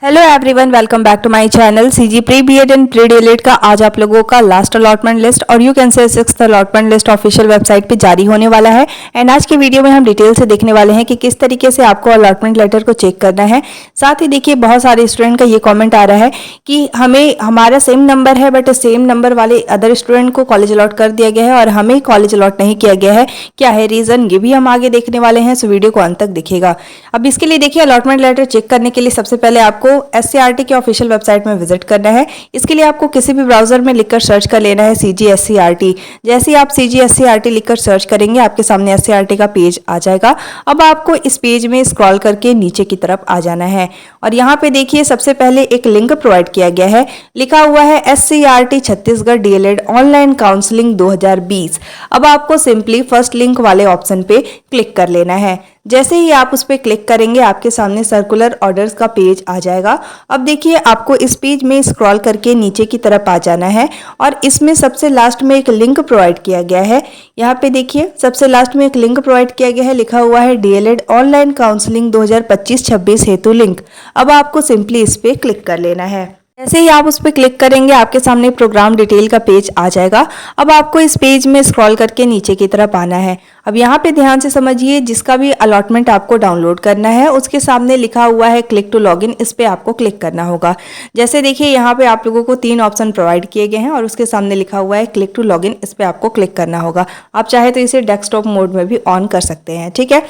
Hello everyone, welcome back to my channel CG pre BEd and pre DElEd का आज आप लोगों का लास्ट अलॉटमेंट लिस्ट और you can say sixth allotment list official website पे जारी होने वाला है। एंड आज की वीडियो में हम डिटेल से देखने वाले हैं कि किस तरीके से आपको अलॉटमेंट लेटर को चेक करना है। साथ ही देखिए, बहुत सारे स्टूडेंट का ये कॉमेंट आ रहा है कि हमें हमारा सेम नंबर है बट सेम नंबर वाले अदर स्टूडेंट को कॉलेज अलॉट कर दिया गया है और हमें कॉलेज अलॉट नहीं किया गया है। क्या है रीजन, ये भी हम आगे देखने वाले हैं, सो वीडियो को अंत तक देखिएगा। अब इसके लिए देखिए, अलॉटमेंट लेटर चेक करने के लिए सबसे पहले आपको SCRT के ऑफिशियल वेबसाइट में विजिट करना है। इसके लिए आपको किसी भी ब्राउजर में लिखकर सर्च कर लेना है CGSCRT। जैसे ही आप CGSCRT लिखकर सर्च करेंगे, आपके सामने SCRT का पेज आ जाएगा। अब आपको इस पेज में स्क्रॉल करके नीचे की तरफ आ जाना है और यहाँ पे देखिए, सबसे पहले एक लिंक प्रोवाइड किया गया है, लिखा हुआ है SCRT Chhattisgarh DLED online counselling 2020। अब आपको सिंपली फर्स्ट लिंक वाले ऑप्शन पे क्लिक कर लेना है। जैसे ही आप उस पर क्लिक करेंगे, आपके सामने सर्कुलर ऑर्डर्स का पेज आ जाएगा। अब देखिए, आपको इस पेज में स्क्रॉल करके नीचे की तरफ आ जाना है और इसमें सबसे लास्ट में एक लिंक प्रोवाइड किया गया है। यहाँ पे देखिए, सबसे लास्ट में एक लिंक प्रोवाइड किया गया है, लिखा हुआ है DLED ऑनलाइन काउंसलिंग 2025-26 हेतु लिंक। अब आपको सिंपली इस पर क्लिक कर लेना है। जैसे ही आप उस पर क्लिक करेंगे, आपके सामने प्रोग्राम डिटेल का पेज आ जाएगा। अब आपको इस पेज में स्क्रॉल करके नीचे की तरफ आना है। अब यहाँ पे ध्यान से समझिए, जिसका भी अलॉटमेंट आपको डाउनलोड करना है उसके सामने लिखा हुआ है क्लिक टू लॉगिन, इस पे आपको क्लिक करना होगा। जैसे देखिए, यहाँ पे आप लोगों को 3 ऑप्शन प्रोवाइड किए गए हैं और उसके सामने लिखा हुआ है क्लिक टू लॉगिन, इस पे आपको क्लिक करना होगा। आप चाहे तो इसे डेस्कटॉप मोड में भी ऑन कर सकते हैं, ठीक है।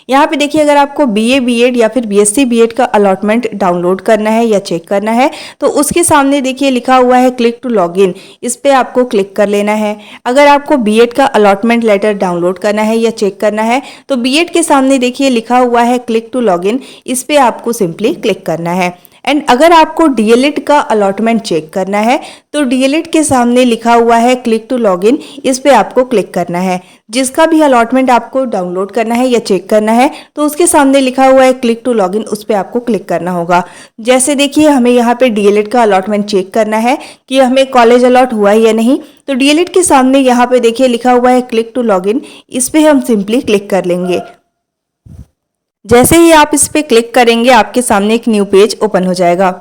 यहाँ पे देखिए, अगर आपको BA BEd या फिर BSc BEd का अलॉटमेंट डाउनलोड करना है या चेक करना है तो उसके सामने देखिए लिखा हुआ है क्लिक टू लॉगिन, इस पे आपको क्लिक कर लेना है। अगर आपको BEd का अलॉटमेंट लेटर डाउनलोड करना है या चेक करना है तो BEd के सामने देखिए लिखा हुआ है क्लिक टू लॉगिन, इस पे आपको सिंपली क्लिक करना है। एंड अगर आपको DLED का अलॉटमेंट चेक करना है तो DLED के सामने लिखा हुआ है क्लिक टू लॉगिन, इस पे आपको क्लिक करना है। जिसका भी अलॉटमेंट आपको डाउनलोड करना है या चेक करना है तो उसके सामने लिखा हुआ है क्लिक टू लॉगिन, उस पे आपको क्लिक करना होगा। जैसे देखिए, हमें यहाँ पे DLED का अलॉटमेंट चेक करना है कि हमें कॉलेज अलॉट हुआ है या नहीं, तो DLED के सामने यहाँ पे देखिए लिखा हुआ है क्लिक टू लॉगिन, इस पे हम सिंपली क्लिक कर लेंगे। जैसे ही आप इस पे क्लिक करेंगे, आपके सामने एक न्यू पेज ओपन हो जाएगा।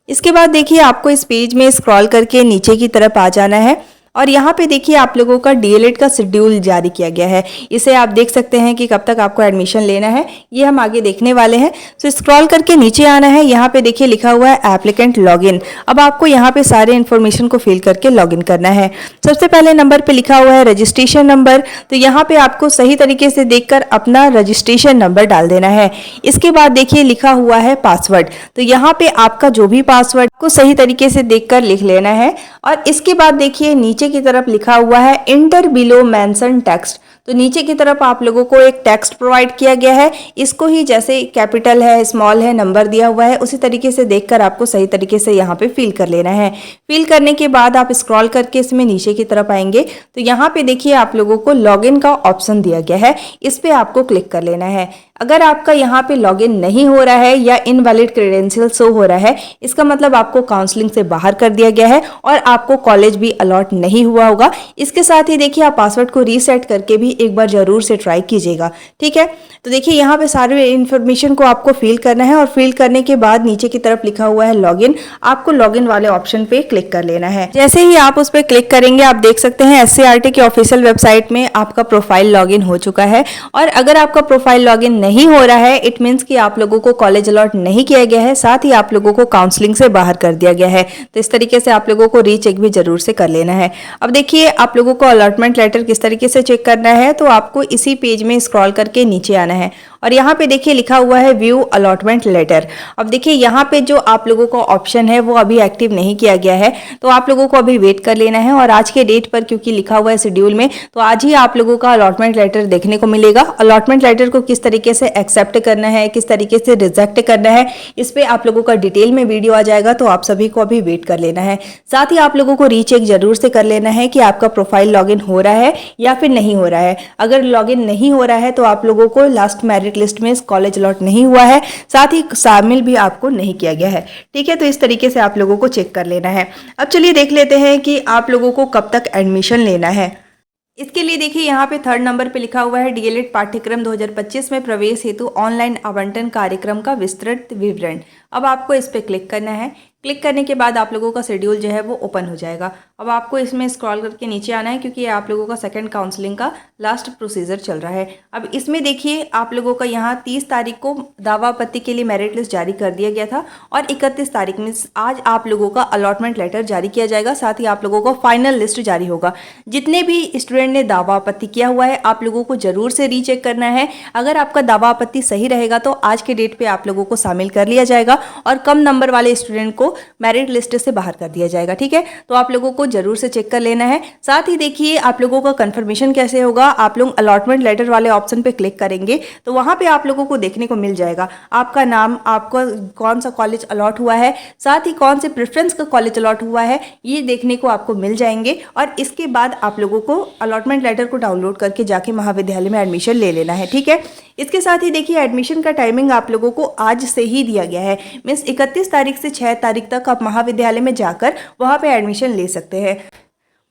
इसके बाद देखिए, आपको इस पेज में स्क्रॉल करके नीचे की तरफ आ जाना है और यहाँ पे देखिए, आप लोगों का DLED का शेड्यूल जारी किया गया है। इसे आप देख सकते हैं कि कब तक आपको एडमिशन लेना है, ये हम आगे देखने वाले हैं। तो स्क्रॉल करके नीचे आना है, यहाँ पे देखिए लिखा हुआ है एप्लीकेंट लॉगिन। अब आपको यहाँ पे सारे इन्फॉर्मेशन को फिल करके लॉगिन करना है। सबसे पहले नंबर पे लिखा हुआ है रजिस्ट्रेशन नंबर, तो यहाँ पे आपको सही तरीके से देखकर अपना रजिस्ट्रेशन नंबर डाल देना है। इसके बाद देखिए लिखा हुआ है पासवर्ड, तो यहाँ पे आपका जो भी पासवर्ड को सही तरीके से देखकर लिख लेना है। और इसके बाद देखिए, नीचे की तरफ लिखा हुआ है इंटर बिलो मेंशन टेक्स्ट, तो नीचे की तरफ आप लोगों को एक टेक्स्ट प्रोवाइड किया गया है। इसको ही जैसे कैपिटल है, स्मॉल है, नंबर दिया हुआ है, उसी तरीके से देखकर आपको सही तरीके से यहाँ पे फिल कर लेना है। फिल करने के बाद आप स्क्रॉल करके इसमें नीचे की तरफ आएंगे तो यहाँ पे देखिए आप लोगों को लॉगिन का ऑप्शन दिया गया है, इस पे आपको क्लिक कर लेना है। अगर आपका यहाँ पे लॉगिन नहीं हो रहा है या इनवैलिड क्रेडेंशियल शो हो रहा है, इसका मतलब आपको काउंसलिंग से बाहर कर दिया गया है और आपको कॉलेज भी अलॉट नहीं हुआ होगा। इसके साथ ही देखिए, आप पासवर्ड को रीसेट करके भी एक बार जरूर से ट्राई कीजिएगा, ठीक है। तो देखिए, यहाँ पे सारे इन्फॉर्मेशन को आपको फिल करना है और फिल करने के बाद नीचे की तरफ लिखा हुआ है लॉगिन, आपको लॉगिन वाले ऑप्शन पे क्लिक कर लेना है। जैसे ही आप उस पर क्लिक करेंगे, आप देख सकते हैं SCRT के ऑफिशियल वेबसाइट में आपका प्रोफाइल लॉगिन हो चुका है। और अगर आपका प्रोफाइल लॉगिन नहीं हो रहा है, इट मीन्स कि आप लोगों को कॉलेज अलॉट नहीं किया गया है, साथ ही आप लोगों को काउंसलिंग से बाहर कर दिया गया है। तो इस तरीके से आप लोगों को रीचेक भी जरूर से कर लेना है। अब देखिए, आप लोगों को अलॉटमेंट लेटर किस तरीके से चेक करना है, तो आपको इसी पेज में स्क्रॉल करके नीचे आना है और यहाँ पे देखिए लिखा हुआ है व्यू अलॉटमेंट लेटर। अब देखिए, यहाँ पे जो आप लोगों का ऑप्शन है वो अभी एक्टिव नहीं किया गया है, तो आप लोगों को अभी वेट कर लेना है। और आज के डेट पर क्योंकि लिखा हुआ है शेड्यूल में, तो आज ही आप लोगों का अलॉटमेंट लेटर देखने को मिलेगा। अलॉटमेंट लेटर को किस तरीके से एक्सेप्ट करना है, किस तरीके से रिजेक्ट करना है, इस पे आप लोगों का डिटेल में वीडियो आ जाएगा, तो आप सभी को अभी वेट कर लेना है। साथ ही आप लोगों को रीचेक जरूर से कर लेना है कि आपका प्रोफाइल लॉगिन हो रहा है या फिर नहीं हो रहा है। अगर लॉगिन नहीं हो रहा है तो आप लोगों को लास्ट मेरिट लिस्ट में कॉलेज अलॉट नहीं हुआ है, साथ ही शामिल भी आपको नहीं किया गया है, ठीक है। तो इस तरीके से आप लोगों को चेक कर लेना है। अब चलिए देख लेते हैं कि आप लोगों को कब तक एडमिशन लेना है। इसके लिए देखिए, यहाँ पे 3rd नंबर पे लिखा हुआ है DLED पाठ्यक्रम 2025 में प्रवेश हेतु ऑनलाइन आवंटन कार्यक्रम का विस्तृत विवरण। अब आपको इस पर क्लिक करना है। क्लिक करने के बाद आप लोगों का शेड्यूल जो है वो ओपन हो जाएगा। अब आपको इसमें स्क्रॉल करके नीचे आना है क्योंकि ये आप लोगों का सेकंड काउंसलिंग का लास्ट प्रोसीजर चल रहा है। अब इसमें देखिए आप लोगों का यहाँ 30 तारीख को दावा आपत्ति के लिए मेरिट लिस्ट जारी कर दिया गया था और 31 तारीख में आज आप लोगों का अलॉटमेंट लेटर जारी किया जाएगा। साथ ही आप लोगों को फाइनल लिस्ट जारी होगा। जितने भी स्टूडेंट ने दावा आपत्ति किया हुआ है आप लोगों को जरूर से रीचेक करना है। अगर आपका दावा आपत्ति सही रहेगा तो आज के डेट पे आप लोगों को शामिल कर लिया जाएगा और कम नंबर वाले स्टूडेंट को मेरिट लिस्ट से बाहर कर दिया जाएगा। ठीक है, तो आप लोगों को जरूर से चेक कर लेना है। साथ ही देखिए आप लोगों का कंफर्मेशन कैसे होगा। आप लोग अलॉटमेंट लेटर वाले ऑप्शन पे क्लिक करेंगे तो वहां पे आप लोगों को देखने को मिल जाएगा आपका नाम, आपका कौन सा कॉलेज अलॉट हुआ है, साथ ही कौन से प्रेफरेंस का कॉलेज अलॉट हुआ है, ये देखने को आपको मिल जाएंगे। और इसके बाद आप लोगों को अलॉटमेंट लेटर को डाउनलोड करके जाके महाविद्यालय में एडमिशन ले लेना है। ठीक है, इसके साथ ही देखिए एडमिशन का टाइमिंग आप लोगों को आज से ही दिया गया है। मीन्स 31 तारीख से 6 तारीख तक आप महाविद्यालय में जाकर वहाँ पे एडमिशन ले सकते हैं।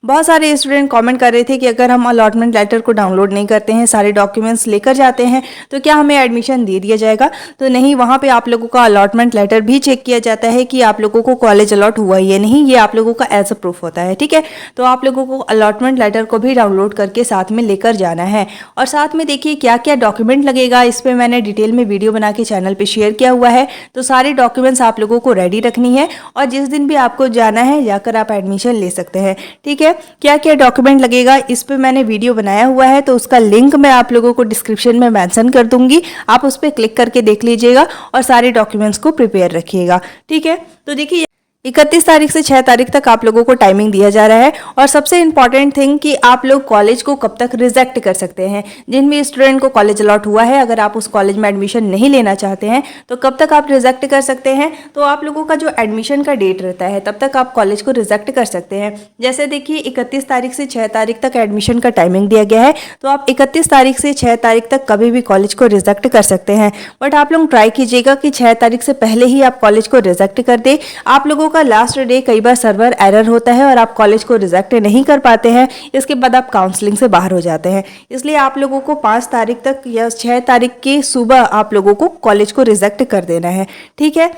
बहुत सारे स्टूडेंट कमेंट कर रहे थे कि अगर हम अलॉटमेंट लेटर को डाउनलोड नहीं करते हैं, सारे डॉक्यूमेंट्स लेकर जाते हैं तो क्या हमें एडमिशन दे दिया जाएगा। तो नहीं, वहाँ पे आप लोगों का अलॉटमेंट लेटर भी चेक किया जाता है कि आप लोगों को कॉलेज अलॉट हुआ है या नहीं, ये आप लोगों का एज अ प्रूफ होता है। ठीक है, तो आप लोगों को अलॉटमेंट लेटर को भी डाउनलोड करके साथ में लेकर जाना है। और साथ में देखिए क्या क्या डॉक्यूमेंट लगेगा, इस पर मैंने डिटेल में वीडियो बना के चैनल पर शेयर किया हुआ है। तो सारे डॉक्यूमेंट्स आप लोगों को रेडी रखनी है और जिस दिन भी आपको जाना है जाकर आप एडमिशन ले सकते हैं। ठीक है, क्या क्या डॉक्यूमेंट लगेगा इस पे मैंने वीडियो बनाया हुआ है, तो उसका लिंक मैं आप लोगों को डिस्क्रिप्शन में मेंशन कर दूंगी। आप उस पर क्लिक करके देख लीजिएगा और सारे डॉक्यूमेंट्स को प्रिपेयर रखिएगा। ठीक है, तो देखिए 31 तारीख से 6 तारीख तक आप लोगों को टाइमिंग दिया जा रहा है। और सबसे इंपॉर्टेंट थिंग कि आप लोग कॉलेज को कब तक रिजेक्ट कर सकते हैं। जिन भी स्टूडेंट को कॉलेज अलॉट हुआ है, अगर आप उस कॉलेज में एडमिशन नहीं लेना चाहते हैं तो कब तक आप रिजेक्ट कर सकते हैं। तो आप लोगों का जो एडमिशन का डेट रहता है तब तक आप कॉलेज को रिजेक्ट कर सकते हैं। जैसे देखिए 31 तारीख से 6 तारीख तक एडमिशन का टाइमिंग दिया गया है, तो आप 31 तारीख से 6 तारीख तक कभी भी कॉलेज को रिजेक्ट कर सकते हैं। बट आप लोग ट्राई कीजिएगा कि 6 तारीख से पहले ही आप कॉलेज को रिजेक्ट कर दे। आप लोगों का लास्ट डे कई बार सर्वर एरर होता है और आप कॉलेज को रिजेक्ट नहीं कर पाते हैं, इसके बाद आप काउंसलिंग से बाहर हो जाते हैं। इसलिए आप लोगों को 5 तारीख तक या 6 तारीख की सुबह आप लोगों को कॉलेज को रिजेक्ट कर देना है। ठीक है,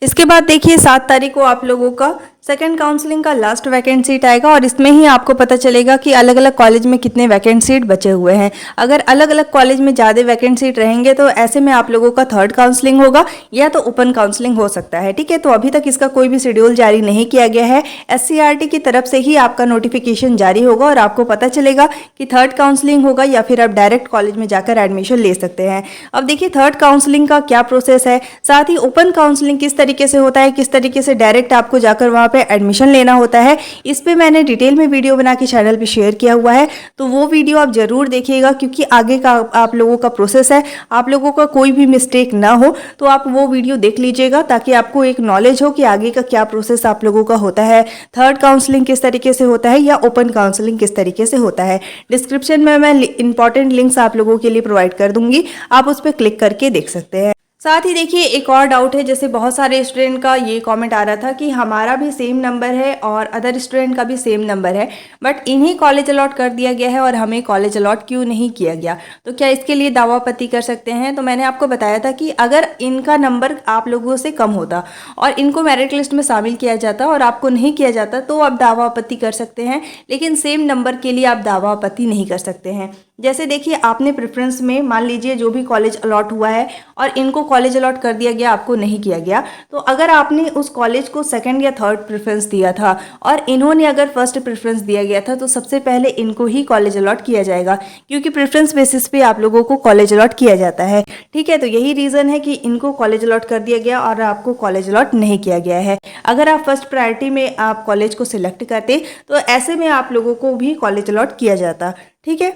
इसके बाद देखिए 7 तारीख को आप लोगों का सेकंड काउंसलिंग का लास्ट वैकेंट सीट आएगा और इसमें ही आपको पता चलेगा कि अलग अलग कॉलेज में कितने वैकेंट सीट बचे हुए हैं। अगर अलग अलग कॉलेज में ज़्यादा वैकेंट सीट रहेंगे तो ऐसे में आप लोगों का थर्ड काउंसलिंग होगा या तो ओपन काउंसलिंग हो सकता है। ठीक है, तो अभी तक इसका कोई भी शेड्यूल जारी नहीं किया गया है। SCERT की तरफ से ही आपका नोटिफिकेशन जारी होगा और आपको पता चलेगा कि थर्ड काउंसलिंग होगा या फिर आप डायरेक्ट कॉलेज में जाकर एडमिशन ले सकते हैं। अब देखिए थर्ड काउंसलिंग का क्या प्रोसेस है, साथ ही ओपन काउंसलिंग किस तरीके से होता है, किस तरीके से डायरेक्ट आपको जाकर वहाँ पे एडमिशन लेना होता है, इस पे मैंने डिटेल में वीडियो बना के चैनल पे शेयर किया हुआ है। तो वो वीडियो आप जरूर देखिएगा क्योंकि आगे का आप लोगों का प्रोसेस है, आप लोगों का कोई भी मिस्टेक ना हो। तो आप वो वीडियो देख लीजिएगा ताकि आपको एक नॉलेज हो कि आगे का क्या प्रोसेस आप लोगों का होता है, थर्ड काउंसलिंग किस तरीके से होता है या ओपन काउंसलिंग किस तरीके से होता है। डिस्क्रिप्शन में मैं इंपॉर्टेंट लिंक्स आप लोगों के लिए प्रोवाइड कर दूंगी, आप उस पर क्लिक करके देख सकते हैं। साथ ही देखिए एक और डाउट है, जैसे बहुत सारे स्टूडेंट का ये कमेंट आ रहा था कि हमारा भी सेम नंबर है और अदर स्टूडेंट का भी सेम नंबर है बट इन्हीं कॉलेज अलॉट कर दिया गया है और हमें कॉलेज अलॉट क्यों नहीं किया गया, तो क्या इसके लिए दावा आपत्ति कर सकते हैं। तो मैंने आपको बताया था कि अगर इनका नंबर आप लोगों से कम होता और इनको मेरिट लिस्ट में शामिल किया जाता और आपको नहीं किया जाता तो आप दावा आपत्ति कर सकते हैं, लेकिन सेम नंबर के लिए आप दावा आपत्ति नहीं कर सकते हैं। जैसे देखिए आपने प्रेफरेंस में मान लीजिए जो भी कॉलेज अलॉट हुआ है और इनको कॉलेज अलॉट कर दिया गया, आपको नहीं किया गया, तो अगर आपने उस कॉलेज को सेकंड या थर्ड प्रेफरेंस दिया था और इन्होंने अगर फर्स्ट प्रेफरेंस दिया गया था तो सबसे पहले इनको ही कॉलेज अलॉट किया जाएगा क्योंकि प्रेफरेंस बेसिस पे आप लोगों को कॉलेज अलॉट किया जाता है। ठीक है, तो यही रीज़न है कि इनको कॉलेज अलॉट कर दिया गया और आपको कॉलेज अलॉट नहीं किया गया है। अगर आप फर्स्ट प्रायोरिटी में आप कॉलेज को सिलेक्ट करते तो ऐसे में आप लोगों को भी कॉलेज अलॉट किया जाता। ठीक है,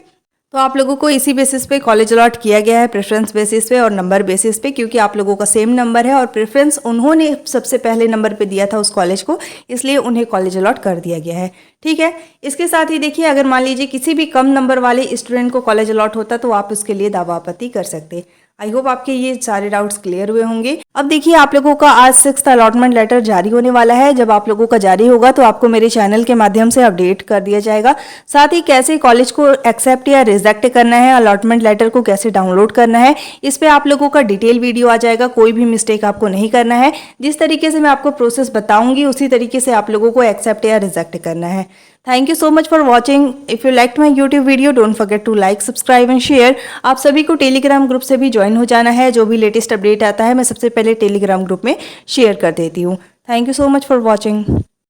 तो आप लोगों को इसी बेसिस पे कॉलेज अलॉट किया गया है, प्रेफरेंस बेसिस पे और नंबर बेसिस पे, क्योंकि आप लोगों का सेम नंबर है और प्रेफरेंस उन्होंने सबसे पहले नंबर पे दिया था उस कॉलेज को, इसलिए उन्हें कॉलेज अलॉट कर दिया गया है। ठीक है, इसके साथ ही देखिए अगर मान लीजिए किसी भी कम नंबर वाले स्टूडेंट को कॉलेज अलॉट होता तो आप उसके लिए दावा आपत्ति कर सकते। आई होप आपके ये सारे डाउट्स क्लियर हुए होंगे। अब देखिए आप लोगों का आज 6th अलॉटमेंट लेटर जारी होने वाला है। जब आप लोगों का जारी होगा तो आपको मेरे चैनल के माध्यम से अपडेट कर दिया जाएगा। साथ ही कैसे कॉलेज को एक्सेप्ट या रिजेक्ट करना है, अलॉटमेंट लेटर को कैसे डाउनलोड करना है, इस पे आप लोगों का डिटेल वीडियो आ जाएगा। कोई भी मिस्टेक आपको नहीं करना है। जिस तरीके से मैं आपको प्रोसेस बताऊंगी उसी तरीके से आप लोगों को एक्सेप्ट या रिजेक्ट करना है। Thank you so much for watching. If you like my YouTube video don't forget to like, subscribe and share. आप सभी को टेलीग्राम ग्रुप से भी ज्वाइन हो जाना है। जो भी लेटेस्ट अपडेट आता है मैं सबसे पहले टेलीग्राम ग्रुप में शेयर कर देती हूँ। Thank you so much for watching.